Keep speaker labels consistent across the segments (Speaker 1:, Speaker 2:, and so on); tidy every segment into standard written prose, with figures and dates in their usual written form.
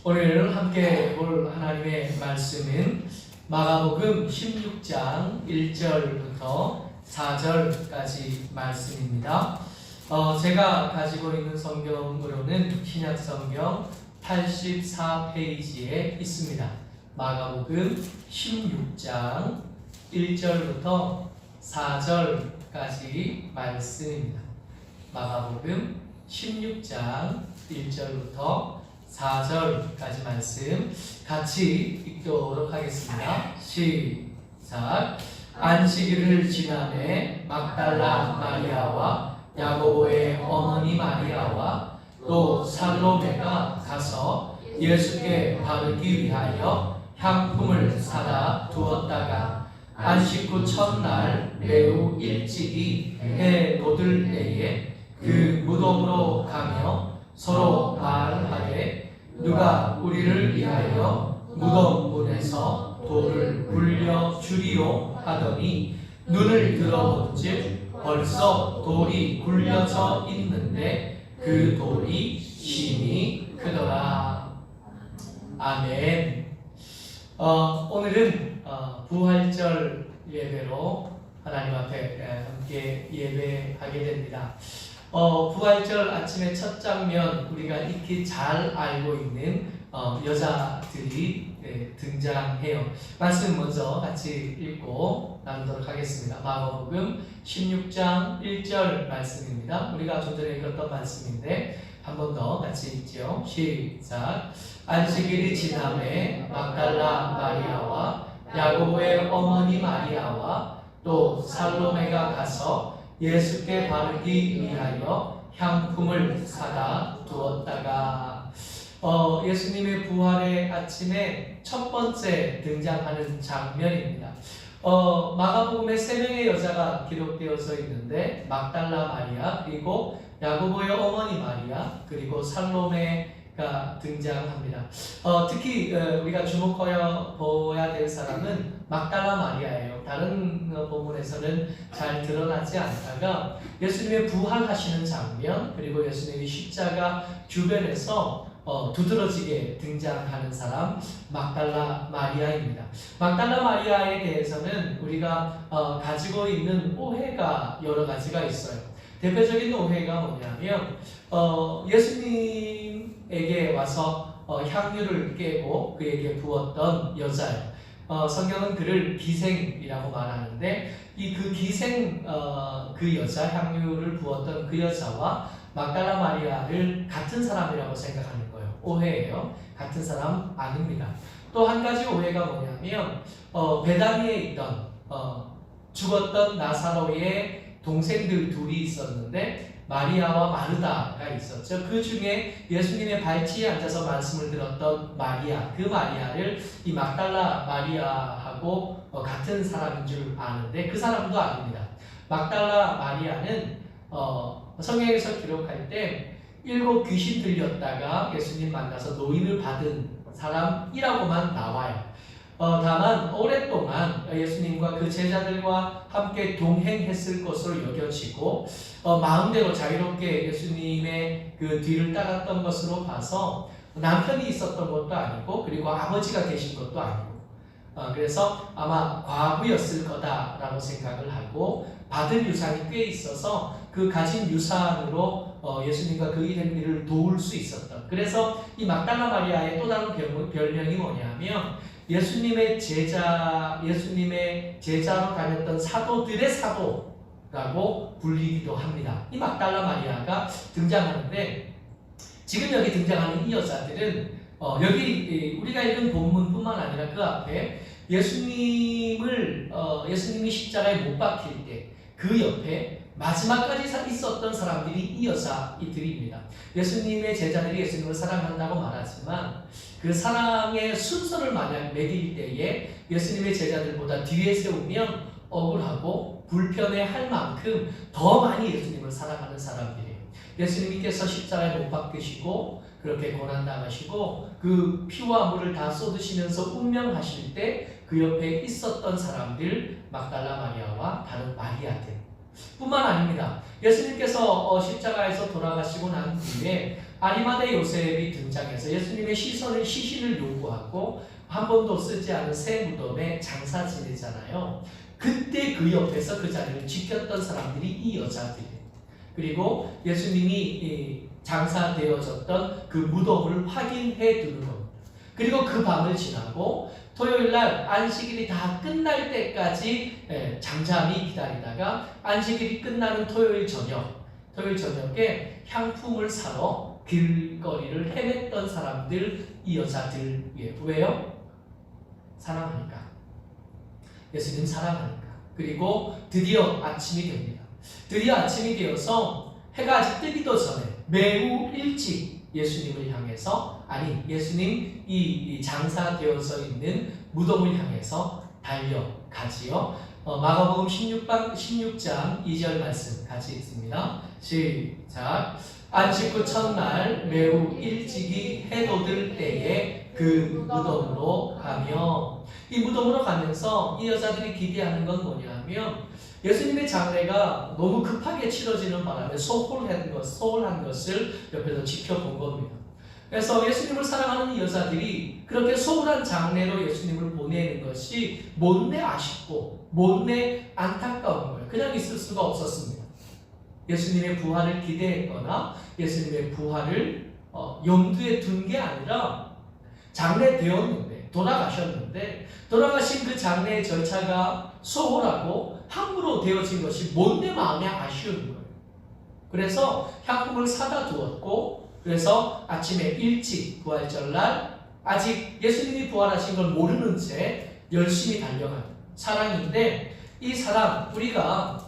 Speaker 1: 오늘 함께 볼 하나님의 말씀은 마가복음 16장 1절부터 4절까지 말씀입니다. 제가 가지고 있는 성경으로는 신약성경 84페이지에 있습니다. 마가복음 16장 1절부터 4절까지 말씀입니다. 마가복음 16장 1절부터 4절까지 말씀 같이 읽도록 하겠습니다. 시작. 안식일을 지나매 막달라 마리아와 야고보의 어머니 마리아와 또 살로메가 가서 예수께 바르기 위하여 향품을 사다 두었다가 안식 후 첫날 매우 일찍이 해 돋을 때에 그 무덤으로 가며 서로 말하되 누가 우리를 위하여 무덤 문에서 돌을 굴려 주리요 하더니 눈을 들어본즉 벌써 돌이 굴려져 있는데 그 돌이 심히 크더라. 아멘. 오늘은 부활절 예배로 하나님 앞에 함께 예배하게 됩니다. 부활절 아침의 첫 장면 우리가 익히 잘 알고 있는 여자들이 등장해요. 말씀 먼저 같이 읽고 나누도록 하겠습니다. 마가복음 16장 1절 말씀입니다. 우리가 좀 전에 읽었던 말씀인데 한 번 더 같이 읽죠. 시작. 안식일이 지나매 막달라 마리아와 야고보의 어머니 마리아와 또 살로메가 가서 예수께 바르기 위하여 향품을 사다 두었다가 예수님의 부활의 아침에 첫 번째 등장하는 장면입니다. 마가복음에 세 명의 여자가 기록되어져 있는데 막달라 마리아, 그리고 야고보의 어머니 마리아, 그리고 살로메가 등장합니다. 특히 우리가 주목하여 보아야 될 사람은 막달라 마리아예요. 다른 본문에서는 잘 드러나지 않다가 예수님의 부활하시는 장면, 그리고 예수님이 십자가 주변에서 두드러지게 등장하는 사람 막달라 마리아입니다. 막달라 마리아에 대해서는 우리가 가지고 있는 오해가 여러 가지가 있어요. 대표적인 오해가 뭐냐면 예수님에게 와서 향유를 깨고 그에게 부었던 여자예요. 성경은 그를 기생이라고 말하는데 그 기생 그 여자, 향유를 부었던 그 여자와 막달라 마리아를 같은 사람이라고 생각하는 거예요. 오해예요. 같은 사람 아닙니다. 또 한 가지 오해가 뭐냐면 베다니에 있던 죽었던 나사로의 동생들 둘이 있었는데 마리아와 마르다가 있었죠. 그 중에 예수님의 발치에 앉아서 말씀을 들었던 마리아, 그 마리아를 이 막달라 마리아하고 같은 사람인 줄 아는데 그 사람도 아닙니다. 막달라 마리아는 성경에서 기록할 때 7 귀신 들렸다가 예수님 만나서 노임을 받은 사람이라고만 나와요. 다만 오랫동안 예수님과 그 제자들과 함께 동행했을 것으로 여겨지고 마음대로 자유롭게 예수님의 그 뒤를 따랐던 것으로 봐서 남편이 있었던 것도 아니고 그리고 아버지가 계신 것도 아니고 그래서 아마 과부였을 거다라고 생각을 하고 받은 유산이 꽤 있어서 그 가진 유산으로 예수님과 그 일을 도울 수 있었던, 그래서 이 막달라 마리아의 또 다른 별명이 뭐냐면 예수님의 제자로 다녔던 사도들의 사도라고 불리기도 합니다. 이 막달라 마리아가 등장하는데 지금 여기 등장하는 이 여자들은 여기 우리가 읽은 본문뿐만 아니라 그 앞에 예수님이 십자가에 못 박힐 때 그 옆에 마지막까지 있었던 사람들이 이 여자들입니다. 예수님의 제자들이 예수님을 사랑한다고 말하지만 그 사랑의 순서를 만약 매길 때에 예수님의 제자들보다 뒤에 세우면 억울하고 불편해할 만큼 더 많이 예수님을 사랑하는 사람들이에요. 예수님께서 십자가에 못 박히시고 그렇게 고난당하시고 그 피와 물을 다 쏟으시면서 운명하실 때 그 옆에 있었던 사람들, 막달라 마리아와 다른 마리아들 뿐만 아닙니다. 예수님께서 십자가에서 돌아가시고 난 뒤에 아리마대 요셉이 등장해서 예수님의 시신을 요구하고 한 번도 쓰지 않은 새 무덤에 장사 지내잖아요. 그때 그 옆에서 그 자리를 지켰던 사람들이 이 여자들이에요. 그리고 예수님이 장사되어졌던 그 무덤을 확인해 두는 겁니다. 그리고 그 밤을 지나고 토요일날 안식일이 다 끝날 때까지 잠잠히 기다리다가 안식일이 끝나는 토요일 저녁에 향품을 사러 길거리를 헤맸던 사람들, 이 여자들이에요. 왜요? 사랑하니까. 예수님 사랑하니까. 그리고 드디어 아침이 됩니다. 드디어 아침이 되어서 해가 아직 뜨기도 전에 매우 일찍 예수님을 향해서, 아니 예수님 이 장사되어서 있는 무덤을 향해서 달려가지요. 마가복음 16장 2절 말씀 같이 읽습니다. 시작. 안식 후 첫날 매우 일찍이 해 돋을 때에 그 무덤으로 가며, 이 무덤으로 가면서 이 여자들이 기대하는 건 뭐냐면 예수님의 장례가 너무 급하게 치러지는 바람에 소홀한 것을 옆에서 지켜본 겁니다. 그래서 예수님을 사랑하는 이 여자들이 그렇게 소홀한 장례로 예수님을 보내는 것이 못내 아쉽고 못내 안타까운 거예요. 그냥 있을 수가 없었습니다. 예수님의 부활을 기대했거나 예수님의 부활을 염두에 둔 게 아니라 장례되었는데, 돌아가셨는데 돌아가신 그 장례의 절차가 소홀하고 함부로 되어진 것이 못내 마음에 아쉬운 거예요. 그래서 향품을 사다 두었고, 그래서 아침에 일찍 부활절날 아직 예수님이 부활하신 걸 모르는 채 열심히 달려간 사랑인데, 이 사랑, 우리가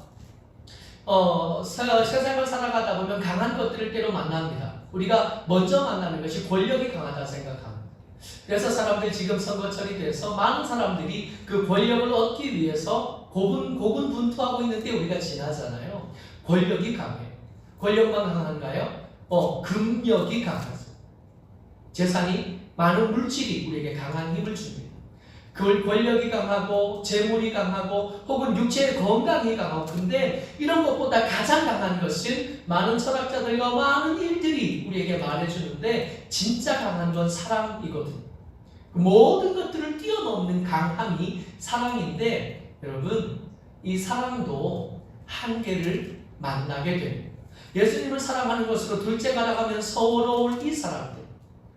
Speaker 1: 세상을 살아가다 보면 강한 것들을 때로 만납니다. 우리가 먼저 만나는 것이 권력이 강하다 생각합니다. 그래서 사람들 지금 선거철이 돼서 많은 사람들이 그 권력을 얻기 위해서 고군분투하고 있는데 우리가 지나잖아요. 권력이 강해요. 권력만 강한가요? 금력이 강하죠. 재산이, 많은 물질이 우리에게 강한 힘을 줍니다. 그 권력이 강하고 재물이 강하고 혹은 육체의 건강이 강하고, 근데 이런 것보다 가장 강한 것은 많은 철학자들과 많은 일들이 우리에게 말해주는데 진짜 강한 건 사랑이거든요. 모든 것들을 뛰어넘는 강함이 사랑인데, 여러분 이 사랑도 한계를 만나게 됩니다. 예수님을 사랑하는 것으로 둘째 가다가면 서러울 이 사람들,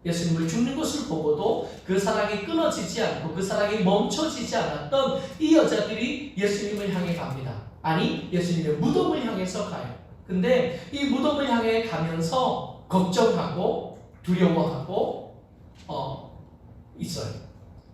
Speaker 1: 예수님을 죽는 것을 보고도 그 사랑이 끊어지지 않고 그 사랑이 멈춰지지 않았던 이 여자들이 예수님을 향해 갑니다. 아니, 예수님의 무덤을 향해서 가요. 근데 이 무덤을 향해 가면서 걱정하고 두려워하고 있어요.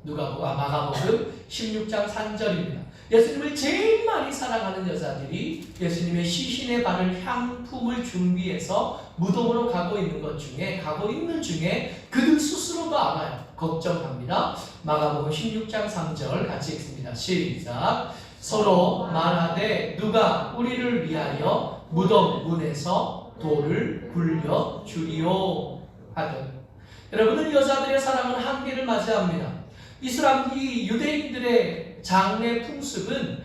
Speaker 1: 마가복음 16장 3절입니다. 예수님을 제일 많이 사랑하는 여자들이 예수님의 시신에 바를 향품을 준비해서 무덤으로 가고 있는 중에 그들 스스로도 알아요. 걱정합니다. 마가복음 16장 3절 같이 읽습니다. 시작. 서로 말하되 누가 우리를 위하여 무덤 문에서 돌을 굴려 주리오 하더니. 여러분은 여자들의 사랑은 한계를 맞이합니다. 이 유대인들의 장례 풍습은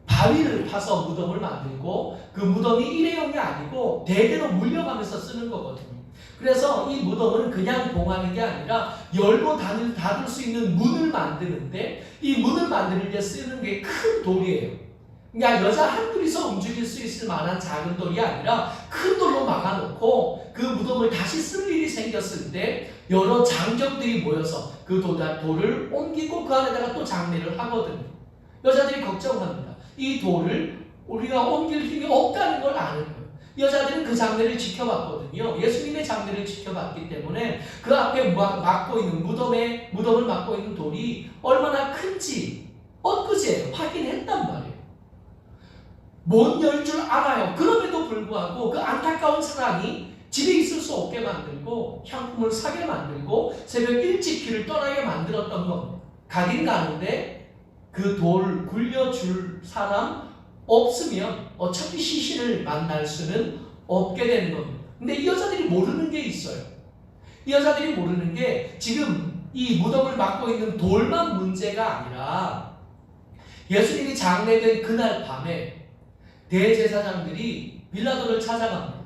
Speaker 1: 바위를 파서 무덤을 만들고 그 무덤이 일회용이 아니고 대대로 물려가면서 쓰는 거거든요. 그래서 이 무덤은 그냥 봉하는 게 아니라 열고 닫을 수 있는 문을 만드는데, 이 문을 만드는 데 쓰는 게 큰 돌이에요. 그러니까 여자 한둘이서 움직일 수 있을 만한 작은 돌이 아니라 큰 돌로 막아놓고 그 무덤을 다시 쓸 일이 생겼을 때 여러 장정들이 모여서 그 돌을 옮기고 그 안에다가 또 장례를 하거든요. 여자들이 걱정합니다. 이 돌을 우리가 옮길 힘이 없다는 걸 아는 거예요. 여자들은 그 장례를 지켜봤거든요. 예수님의 장례를 지켜봤기 때문에 그 앞에 막고 있는 무덤을 막고 있는 돌이 얼마나 큰지 엊그제 확인했단 말이에요. 못 열 줄 알아요. 그럼에도 불구하고 그 안타까운 사랑이 집에 있을 수 없게 만들고 향품을 사게 만들고 새벽 일찍 길을 떠나게 만들었던 겁니다. 가긴 가는데 그 돌 굴려줄 사람 없으면 어차피 시신을 만날 수는 없게 되는 겁니다. 근데 이 여자들이 모르는 게 있어요. 이 여자들이 모르는 게 지금 이 무덤을 막고 있는 돌만 문제가 아니라 예수님이 장례된 그날 밤에 대제사장들이 빌라도를 찾아갑니다.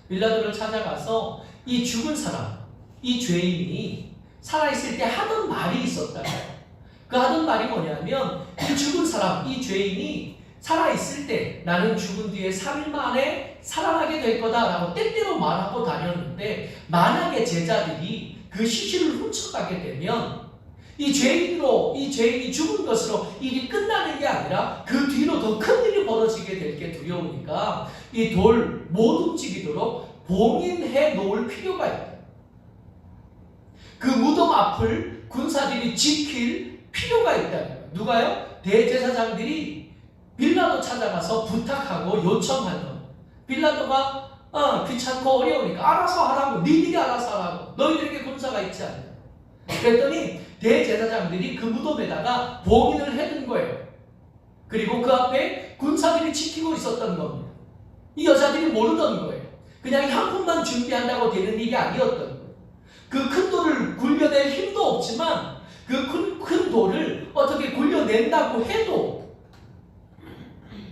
Speaker 1: 빌라도를 찾아가서 이 죽은 사람, 이 죄인이 살아있을 때 하던 말이 있었다고요. 그 하던 말이 뭐냐면 이 죽은 사람, 이 죄인이 살아있을 때 나는 죽은 뒤에 3일 만에 살아나게 될 거다라고 때때로 말하고 다녔는데, 만약에 제자들이 그 시신을 훔쳐가게 되면 이 죄인이 죽은 것으로 일이 끝나는 게 아니라 그 뒤로 더 큰 일이 벌어지게 될 게 두려우니까 이 돌 못 움직이도록 봉인해 놓을 필요가 있다. 그 무덤 앞을 군사들이 지킬 필요가 있다. 누가요? 대제사장들이 빌라도 찾아가서 부탁하고 요청하는, 빌라도가 귀찮고 어려우니까 알아서 하라고, 니들이 알아서 하라고, 너희들에게 군사가 있지 않냐. 그랬더니 대제사장들이 그 무덤에다가 봉인을 해둔 거예요. 그리고 그 앞에 군사들이 지키고 있었던 겁니다. 이 여자들이 모르던 거예요. 그냥 향품만 준비한다고 되는 일이 아니었던 거예요. 그 큰 돌을 굴려낼 힘도 없지만 그 큰 돌을 어떻게 굴려낸다고 해도,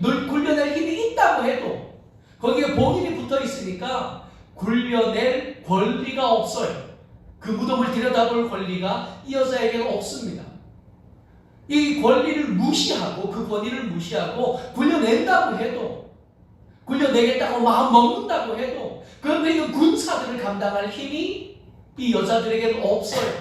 Speaker 1: 굴려낼 힘이 있다고 해도 거기에 봉인이 붙어 있으니까 굴려낼 권리가 없어요. 그 무덤을 들여다볼 권리가 이 여자에게는 없습니다. 이 권리를 무시하고, 그 권위를 무시하고 굴려낸다고 해도, 굴려내겠다고 마음 먹는다고 해도 그 옆에 있는 군사들을 감당할 힘이 이 여자들에게는 없어요.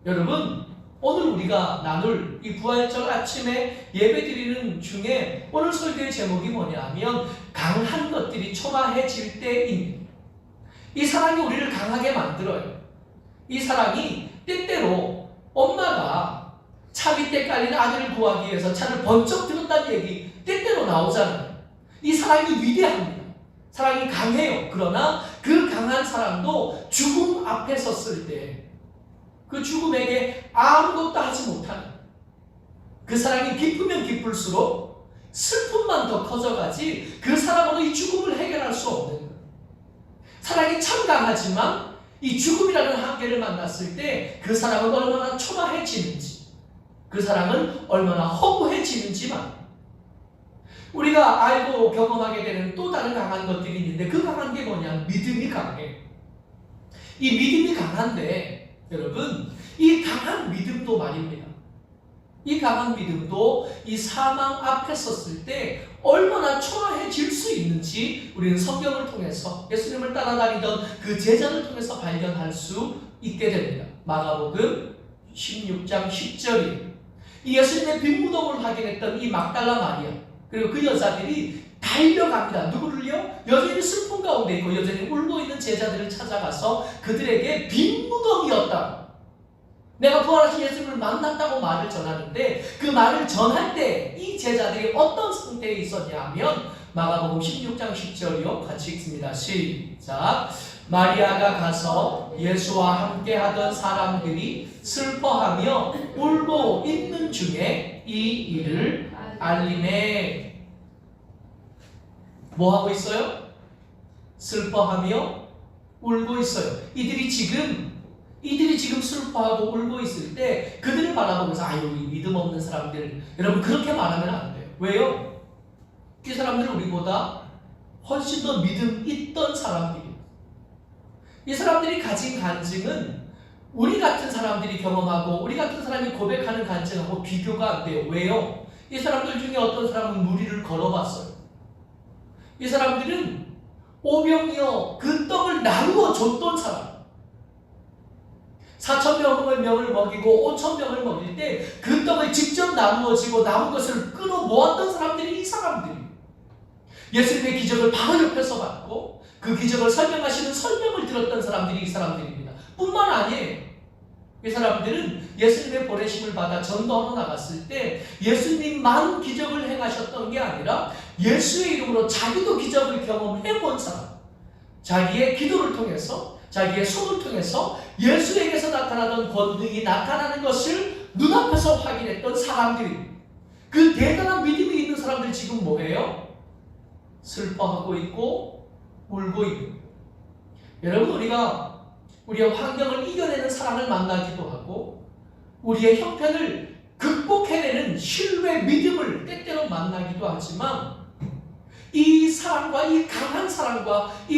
Speaker 1: 여러분, 오늘 우리가 나눌 이 부활절 아침에 예배드리는 중에 오늘 설교의 제목이 뭐냐면 강한 것들이 초라해질 때입니다. 이 사랑이 우리를 강하게 만들어요. 이 사랑이 때때로 엄마가 차 밑에 깔린 아들을 구하기 위해서 차를 번쩍 들었다는 얘기 때때로 나오잖아요. 이 사랑이 위대합니다. 사랑이 강해요. 그러나 그 강한 사랑도 죽음 앞에 섰을 때 그 죽음에게 아무것도 하지 못하는, 그 사랑이 깊으면 깊을수록 슬픔만 더 커져가지 그 사랑으로 이 죽음을 해결할 수 없는 거예요. 사랑이 참 강하지만 이 죽음이라는 한계를 만났을 때 그 사랑은 얼마나 초라해지는지, 그 사랑은 얼마나 허무해지는지만 우리가 알고 경험하게 되는 또 다른 강한 것들이 있는데, 그 강한 게 뭐냐? 믿음이 강해. 이 믿음이 강한데 여러분, 이 강한 믿음도 말입니다. 이 강한 믿음도 이 사망 앞에 섰을 때 얼마나 초라해질 수 있는지 우리는 성경을 통해서, 예수님을 따라다니던 그 제자를 통해서 발견할 수 있게 됩니다. 마가복음 16장 10절이에요. 이 예수님의 빈 무덤을 확인했던 이 막달라 마리아, 그리고 그 여자들이 달려갑니다. 누구를요? 여전히 슬픔 가운데 있고 여전히 울고 있는 제자들을 찾아가서 그들에게 빈 무덤이었다, 내가 부활하신 예수님을 만났다고 말을 전하는데, 그 말을 전할 때 이 제자들이 어떤 상태에 있었냐 하면 마가복음 16장 10절이요. 같이 읽습니다. 시작. 마리아가 가서 예수와 함께 하던 사람들이 슬퍼하며 울고 있는 중에 이 일을 알리매. 뭐 하고 있어요? 슬퍼하며 울고 있어요. 이들이 지금 슬퍼하고 울고 있을 때 그들을 바라보면서 아유, 이 믿음 없는 사람들, 여러분 그렇게 말하면 안 돼요. 왜요? 이 사람들은 우리보다 훨씬 더 믿음 있던 사람들이에요. 이 사람들이 가진 간증은 우리 같은 사람들이 경험하고 우리 같은 사람이 고백하는 간증하고 비교가 안 돼요. 왜요? 이 사람들 중에 어떤 사람은 무리를 걸어봤어요. 이 사람들은 오병이어 그 떡을 나누어 줬던 사람, 4,000명을 먹이고 5,000명을 먹일 때 그 떡을 직접 나누어지고 남은 것을 끊어 모았던 사람들이 이 사람들이, 예수님의 기적을 바로 옆에서 봤고 그 기적을 설명하시는 설명을 들었던 사람들이 이 사람들입니다. 뿐만 아니에요. 이 사람들은 예수님의 보내심을 받아 전도하러 나갔을 때 예수님만 기적을 행하셨던 게 아니라 예수의 이름으로 자기도 기적을 경험해 본 사람, 자기의 기도를 통해서, 자기의 손을 통해서 예수에게서 나타나던 권능이 나타나는 것을 눈앞에서 확인했던 사람들이, 그 대단한 믿음이 있는 사람들 지금 뭐예요? 슬퍼하고 있고 울고 있고. 여러분, 우리의 환경을 이겨내는 사랑을 만나기도 하고 우리의 형편을 극복해내는 신뢰, 믿음을 때때로 만나기도 하지만 이 사랑과 이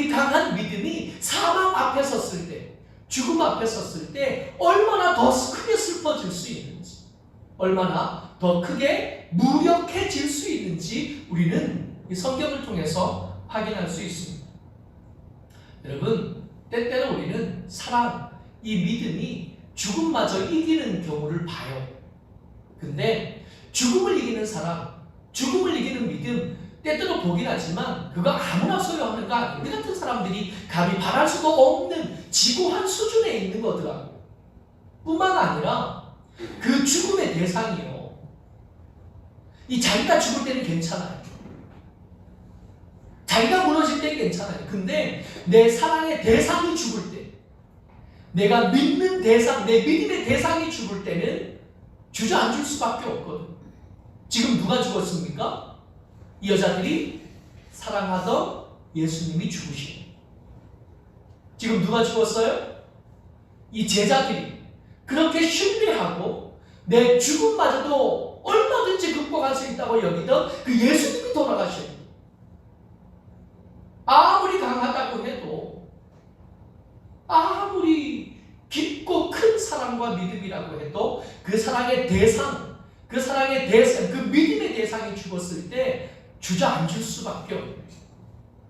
Speaker 1: 강한 믿음이 사망 앞에 섰을 때, 죽음 앞에 섰을 때 얼마나 더 크게 슬퍼질 수 있는지, 얼마나 더 크게 무력해질 수 있는지 우리는 이 성경을 통해서 확인할 수 있습니다. 여러분, 때때로 우리는 사랑, 이 믿음이 죽음마저 이기는 경우를 봐요. 근데 죽음을 이기는 사랑, 죽음을 이기는 믿음, 때때로 보긴 하지만 그거 아무나 소유하는 거 아니에요. 우리 같은 사람들이 감히 바랄 수도 없는 지고한 수준에 있는 거더라고요. 뿐만 아니라 그 죽음의 대상이요, 이 자기가 죽을 때는 괜찮아요. 자기가 무너질 때는 괜찮아요. 근데 내 사랑의 대상이 죽을 때, 내가 믿는 대상, 내 믿음의 대상이 죽을 때는 주저앉을 수밖에 없거든. 지금 누가 죽었습니까? 이 여자들이 사랑하던 예수님이 죽으신. 지금 누가 죽었어요? 이 제자들이 그렇게 신뢰하고 내 죽음마저도 얼마든지 극복할 수 있다고 여기던 그 예수님이 돌아가셔요. 아무리 강하다고 해도, 아무리 깊고 큰 사랑과 믿음이라고 해도 그 사랑의 대상, 그 믿음의 대상이 죽었을 때 주저앉을 수밖에 없는.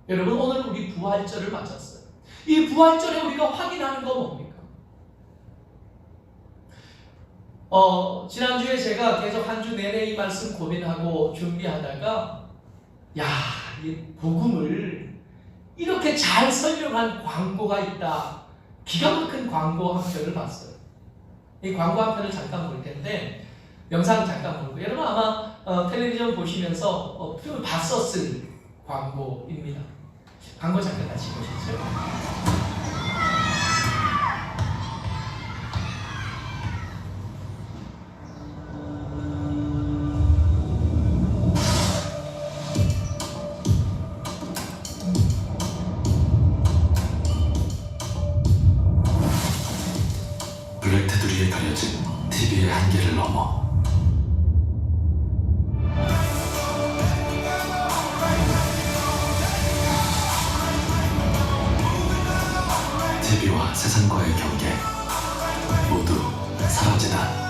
Speaker 1: 여러분, 오늘 우리 부활절을 맞았어요. 이 부활절에 우리가 확인하는 건 뭡니까? 지난주에 제가 계속 한 주 내내 이 말씀 고민하고 준비하다가, 이 복음을 이렇게 잘 설명한 광고가 있다. 기가 막힌 광고 한 편을 봤어요. 이 광고 한 편을 잠깐 볼 텐데, 영상 잠깐 보고, 여러분 아마 텔레비전 보시면서 봤었을 광고입니다. 광고 잠깐 같이 보시죠.
Speaker 2: 블랙 테두리에 가려진 TV의 한계를 넘어 TV와 세상과의 경계 모두 사라지다.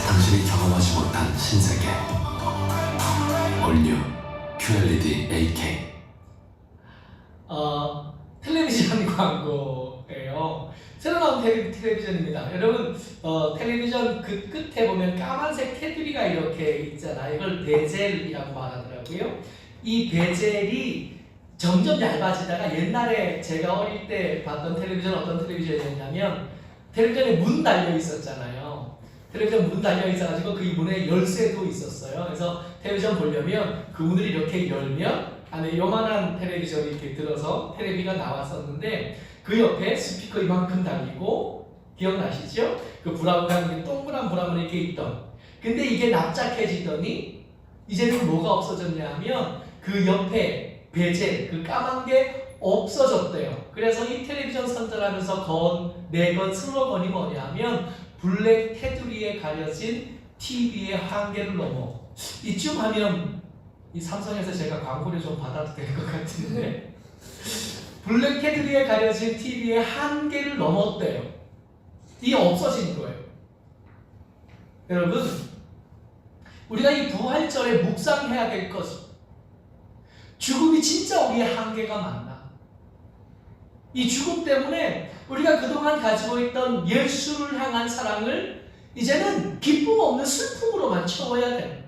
Speaker 2: 당신이 경험하지 못한 신세계 올뉴 QLED 8K.
Speaker 1: 텔레비전 광고예요. 새로 나온 텔레비전입니다. 여러분, 텔레비전 그 끝에 보면 까만색 테두리가 이렇게 있잖아요. 이걸 베젤이라고 말하더라고요. 이 베젤이 점점 얇아지다가, 옛날에 제가 어릴 때 봤던 텔레비전 어떤 텔레비전이었냐면, 텔레비전에 문 달려 있었잖아요. 텔레비전 문 달려 있어가지고 그 문에 열쇠도 있었어요. 그래서 텔레비전 보려면 그 문을 이렇게 열면 안에 요만한 텔레비전이 이렇게 들어서 텔레비가 나왔었는데, 그 옆에 스피커 이만큼 달리고, 기억나시죠? 그 브라운관, 동그란 브라운 이렇게 있던. 근데 이게 납작해지더니 이제는 뭐가 없어졌냐 하면 그 옆에 베젤, 그 까만 게 없어졌대요. 그래서 이 텔레비전 선전하면서 내건 슬로건이 뭐냐면, 블랙 테두리에 가려진 TV의 한계를 넘어. 이쯤 하면 이 삼성에서 제가 광고를 좀 받아도 될 것 같은데, 블랙 테두리에 가려진 TV의 한계를 넘었대요. 이게 없어진 거예요. 여러분, 우리가 이 부활절에 묵상해야 될 것은, 죽음이 진짜 우리의 한계가 맞나? 이 죽음 때문에 우리가 그동안 가지고 있던 예수를 향한 사랑을 이제는 기쁨 없는 슬픔으로만 채워야 돼요.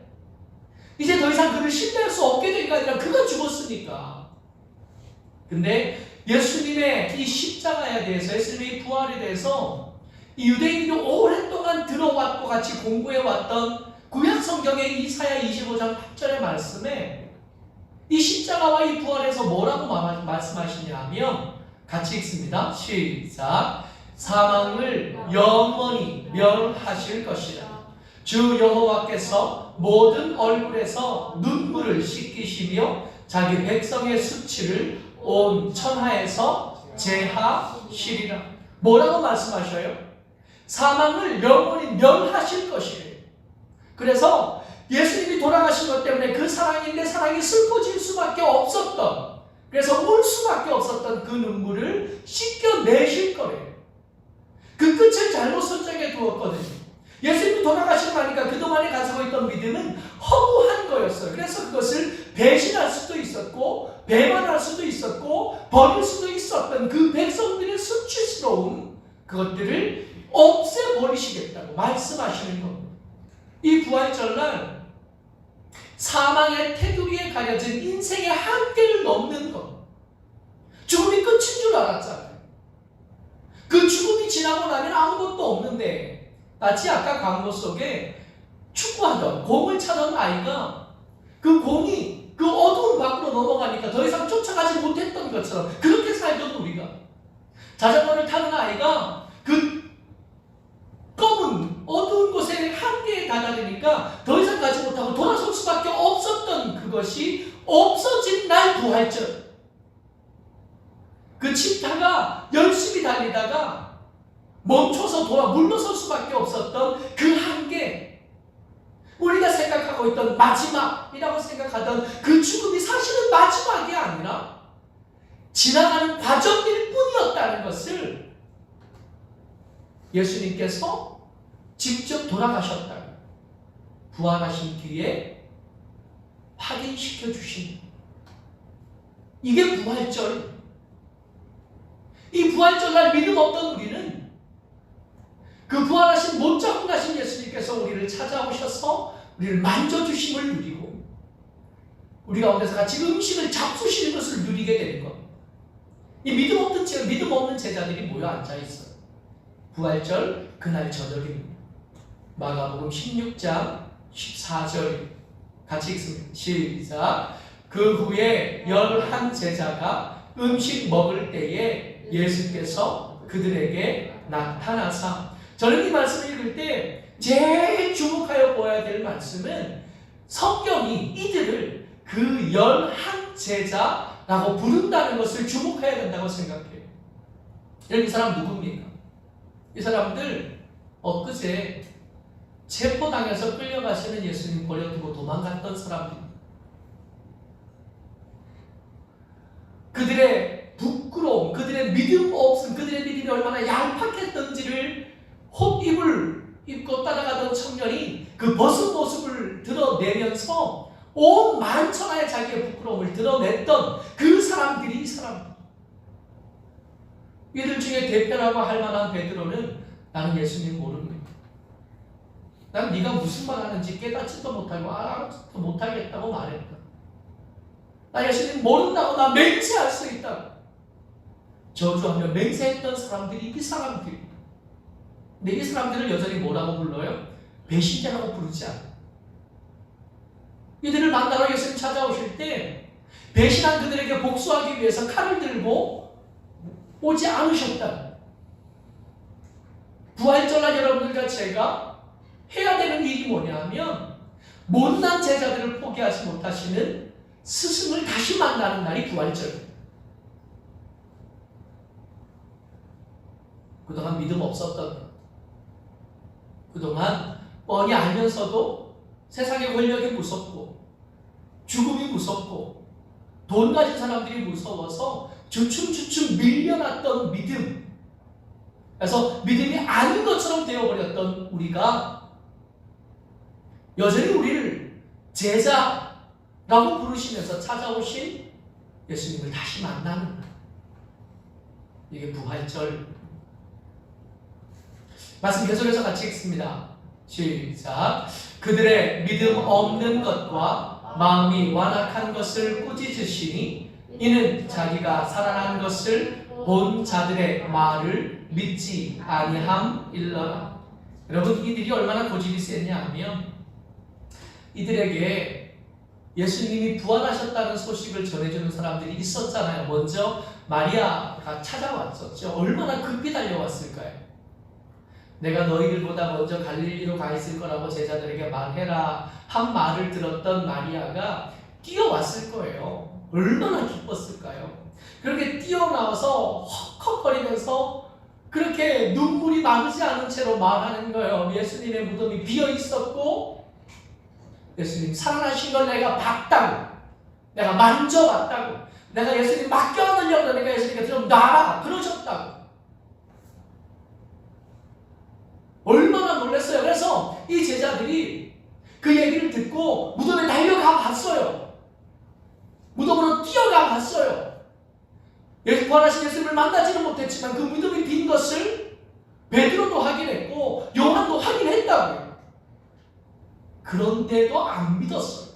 Speaker 1: 이제 더 이상 그를 신뢰할 수 없게 된 게 아니라 그가 죽었으니까. 근데 예수님의 이 십자가에 대해서, 예수님의 부활에 대해서 이 유대인들이 오랫동안 들어왔고 같이 공부해왔던 구약 성경의 이사야 25장 8절의 말씀에 이 십자가와 이 부활에서 뭐라고 말씀하시냐 하면, 같이 읽습니다. 시작. 사망을 영원히 멸하실 것이라. 주 여호와께서 모든 얼굴에서 눈물을 씻기시며 자기 백성의 수치를 온 천하에서 제하시리라. 뭐라고 말씀하셔요? 사망을 영원히 멸하실 것이에요. 그래서 예수님이 돌아가신 것 때문에 그 사랑이 내 사랑이 슬퍼질 수밖에 없었던, 그래서 울 수밖에 없었던 그 눈물을 씻겨내실 거래요. 그 끝을 잘못 설정해 두었거든요. 예수님이 돌아가시고 나니까 그동안에 가지고 있던 믿음은 허무한 거였어요. 그래서 그것을 배신할 수도 있었고 배반할 수도 있었고 버릴 수도 있었던 그 백성들의 수치스러움, 그것들을 없애버리시겠다고 말씀하시는 겁니다. 이 부활절날 사망의 테두리에 가려진 인생의 한계를 넘는 것, 죽음이 끝인 줄 알았잖아요. 그 죽음이 지나고 나면 아무것도 없는데, 마치 아까 광고 속에 축구하던 공을 차던 아이가 그 공이 그 어두운 밖으로 넘어가니까 더 이상 쫓아가지 못했던 것처럼 그렇게 살던 우리가, 자전거를 타는 아이가 그 검은 어두운 곳의 한계에 다다르니까 더 이상 가지 못하고 돌아설 수밖에 없었던 그것이 없어진 날 부활절. 그 치타가 열심히 달리다가 멈춰서 물러설 수밖에 없었던 그 한계, 우리가 생각하고 있던 마지막이라고 생각하던 그 죽음이 사실은 마지막이 아니라 지나가는 과정일 뿐이었다는 것을 예수님께서 직접 돌아가셨다고 부활하신 뒤에 확인시켜 주신, 이게 부활절. 이 부활절날 믿음 없던 우리는 그 부활하신 못 잡고 가신 예수님께서 우리를 찾아오셔서 우리를 만져주심을 누리고 우리 가운데서 같이 음식을 잡수시는 것을 누리게 되는 것. 이 믿음 없는 제자들이 모여 앉아있어요. 부활절 그날 저녁입니다. 마가복음 16장 14절 같이 읽습니다. 시작. 그 후에 11제자가 음식 먹을 때에 예수께서 그들에게 나타나사, 저는 이 말씀을 읽을 때 제일 주목하여 보아야 될 말씀은 성경이 이들을 그 11제자라고 부른다는 것을 주목해야 된다고 생각해요. 여러분, 이 사람 누굽니까? 이 사람들 엊그제 체포당해서 끌려가시는 예수님 버려두고 도망갔던 사람들입니다. 그들의 부끄러움, 그들의 믿음 없음, 그들의 믿음이 얼마나 얄팍했던지를 헛입을 입고 따라가던 청년이 그 벗은 모습을 드러내면서 온 만천하에 자기의 부끄러움을 드러냈던 그 사람들이 이 사람들. 이들 중에 대표라고 할 만한 베드로는 나는 예수님 모릅니다. 난 네가 무슨 말 하는지 깨닫지도 못하고 알아듣지도 못하겠다고 말했다. 나 예수님 모른다고, 나 맹세할 수 있다고 저주하며 맹세했던 사람들이 이 사람들이. 근데 이 사람들을 여전히 뭐라고 불러요? 배신자라고 부르지 않아요. 이들을 만나러 예수님 찾아오실 때 배신한 그들에게 복수하기 위해서 칼을 들고 오지 않으셨다. 부활절날 여러분들과 제가 해야 되는 일이 뭐냐면 못난 제자들을 포기하지 못하시는 스승을 다시 만나는 날이 부활절. 그동안 믿음 없었던 것, 그동안 뻔히 알면서도 세상의 권력이 무섭고 죽음이 무섭고 돈 가진 사람들이 무서워서 주춤주춤 밀려났던 믿음, 그래서 믿음이 아닌 것처럼 되어버렸던 우리가 여전히 우리를 제자라고 부르시면서 찾아오신 예수님을 다시 만나는 것, 이게 부활절. 말씀 계속해서 같이 읽습니다. 시작. 그들의 믿음 없는 것과 마음이 완악한 것을 꾸짖으시니 이는 자기가 살아난 것을 본 자들의 말을 믿지 아니함일러라. 여러분, 이들이 얼마나 고집이 셌냐 하면 이들에게 예수님이 부활하셨다는 소식을 전해주는 사람들이 있었잖아요. 먼저 마리아가 찾아왔었죠. 얼마나 급히 달려왔을까요? 내가 너희들보다 먼저 갈릴리로 가 있을 거라고 제자들에게 말해라 한 말을 들었던 마리아가 뛰어왔을 거예요. 얼마나 기뻤을까요? 그렇게 뛰어나와서 헉헉거리면서 그렇게 눈물이 마르지 않은 채로 말하는 거예요. 예수님의 무덤이 비어 있었고 예수님 살아나신 걸 내가 봤다고, 내가 만져봤다고, 내가 예수님 맡겨 얻으려고 내가 예수님께 좀 놔라 그러셨다고. 얼마나 놀랐어요. 그래서 이 제자들이 그 얘기를 듣고 무덤에 달려가 봤어요. 무덤으로 뛰어가 봤어요. 부활하신 예수님을 만나지는 못했지만 그 무덤이 빈 것을 베드로도 확인했고 요한도 확인했다고요. 그런데도 안 믿었어요.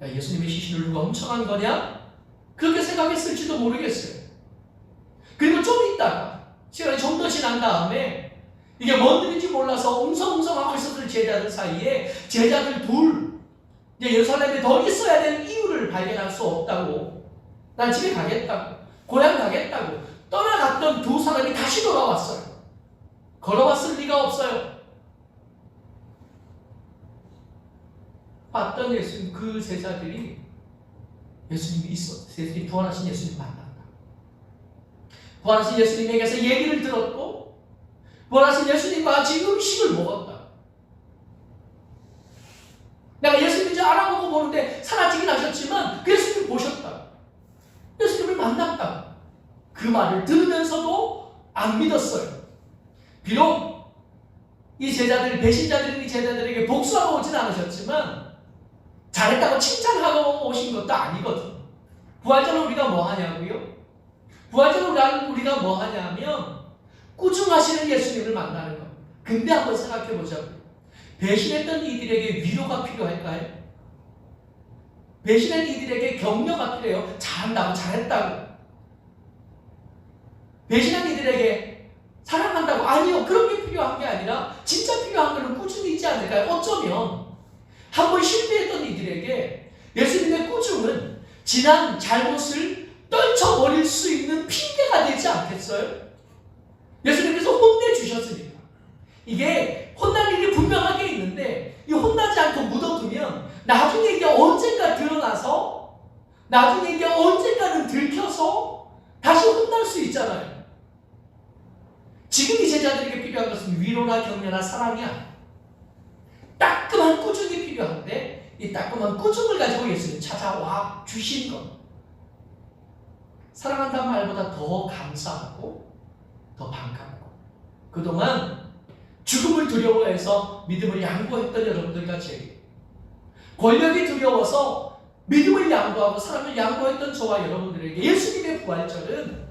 Speaker 1: 야, 예수님의 시신을 누가 훔쳐간 거냐? 그렇게 생각했을지도 모르겠어요. 그리고 좀 있다가 시간이 좀 더 지난 다음에 이게 뭔 일인지 몰라서 웅성웅성하고 있었던 제자들 사이에 제자들 둘 이제 예루살렘에 더 있어야 될 이유를 발견할 수 없다고, 난 집에 가겠다고, 고향 가겠다고 떠나갔던 두 사람이 다시 돌아왔어요. 걸어왔을 리가 없어요. 봤던 예수님, 그 제자들이 예수님이 있었어요. 예수님, 부활하신 예수님 만났다. 부활하신 예수님에게서 얘기를 들었고 부활하신 예수님과 같이 음식을 먹었다. 내가 예수님인지 알아보고 보는데 사라지긴 하셨지만 그 예수님을 보셨다. 예수님을 만났다. 그 말을 들으면서도 안 믿었어요. 비록 이 제자들, 배신자들인 이 제자들에게 복수하고 오진 않으셨지만 잘했다고 칭찬하고 오신 것도 아니거든. 부활절은 우리가 뭐 하냐고요? 부활절은 우리가 뭐 하냐면 꾸중하시는 예수님을 만나는 겁니다. 근데 한번 생각해 보자고요. 배신했던 이들에게 위로가 필요할까요? 배신한 이들에게 격려가 필요해요. 잘한다고, 잘했다고. 배신한 이들에게 사랑한다고, 아니요, 그런 게 필요한 게 아니라 진짜 필요한 것은 꾸준히 있지 않을까요? 어쩌면 한 번 실패했던 이들에게 예수님의 꾸중은 지난 잘못을 떨쳐버릴 수 있는 핑계가 되지 않겠어요? 예수님께서 혼내주셨으니까. 이게 혼날 일이 분명하게 있는데 이 혼나지 않고 묻어두면 나중에 이게 언젠가 드러나서, 나중에 이게 언젠가는 들켜서 다시 혼날 수 있잖아요. 지금 이 제자들에게 필요한 것은 위로나 격려나 사랑이야. 따끔한 꾸중이 필요한데 이 따끔한 꾸중을 가지고 예수님 찾아와 주신 것. 사랑한다는 말보다 더 감사하고 더 반갑고, 그동안 죽음을 두려워해서 믿음을 양보했던 여러분들 같이, 권력이 두려워서 믿음을 양보하고 사랑을 양보했던 저와 여러분들에게 예수님의 부활절은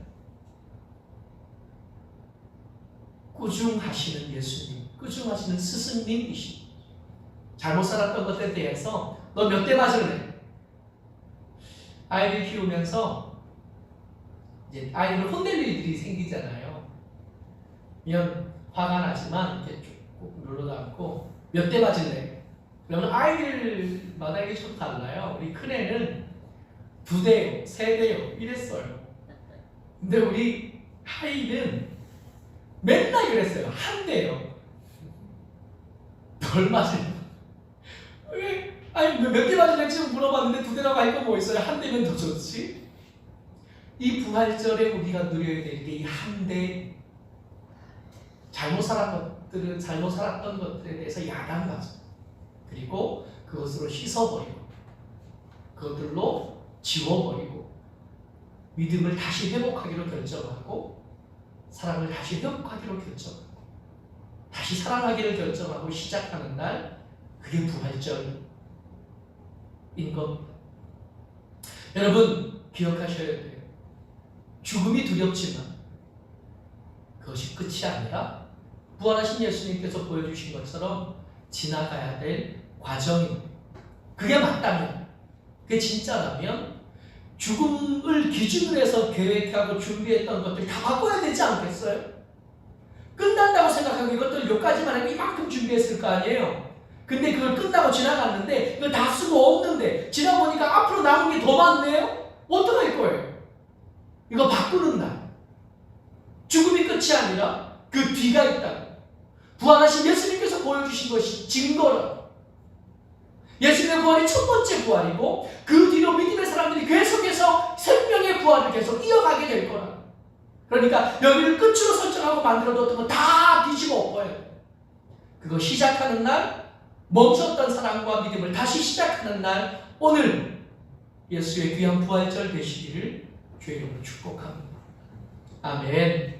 Speaker 1: 꾸중하시는 예수님, 꾸중하시는 스승님이십니다. 잘못 살았던 것에 대해서 너 몇 대 맞을래? 아이들 키우면서 이제 아이를 혼낼 일들이 생기잖아요. 그냥 화가 나지만 이렇게 쭉 눌러도 않고 몇 대 맞을래? 그러면 아이들마다 이게 좀 달라요. 우리 큰애는 2대요, 3대요 이랬어요. 근데 우리 하이는 맨날 그랬어요. 1대요. 덜 맞을래? 왜? 아니 몇 대 맞을래 지금 물어봤는데 2대라고 할 거 뭐 있어요? 1대면 더 좋지. 이 부활절에 우리가 누려야 될 게 이 1대. 잘못 살았던 것들에 대해서 야단맞아. 그리고 그것으로 씻어버리고, 그것들로 지워버리고, 믿음을 다시 회복하기로 결정하고, 사랑을 다시 회복하기로 결정하고, 다시 사랑하기를 결정하고 시작하는 날, 그게 부활절인 겁니다. 여러분 기억하셔야 돼요. 죽음이 두렵지만 그것이 끝이 아니라 부활하신 예수님께서 보여주신 것처럼 지나가야 될 과정입니다. 그게 맞다면, 그게 진짜라면 죽음을 기준으로 해서 계획하고 준비했던 것들 다 바꿔야 되지 않겠어요? 끝난다고 생각하고 이것들 여기까지만 하면 이만큼 준비했을 거 아니에요? 근데 그걸 끝나고 지나갔는데 이걸 다 쓰고 없는데 지나보니까 앞으로 남은 게 더 많네요? 어떡할 거예요? 이거 바꾸는 날, 죽음이 끝이 아니라 그 뒤가 있다. 부활하신 예수님께서 보여주신 것이 증거라. 예수님의 부활이 첫 번째 부활이고 그 뒤로 믿음의 사람들이 계속해서 생명의 부활을 계속 이어가게 될 거라. 그러니까 여기를 끝으로 설정하고 만들어뒀던 건 다 뒤집어 엎어요. 그거 시작하는 날 멈췄던 사랑과 믿음을 다시 시작하는 날, 오늘 예수의 귀한 부활절 되시기를 주의 이름으로 축복합니다. 아멘.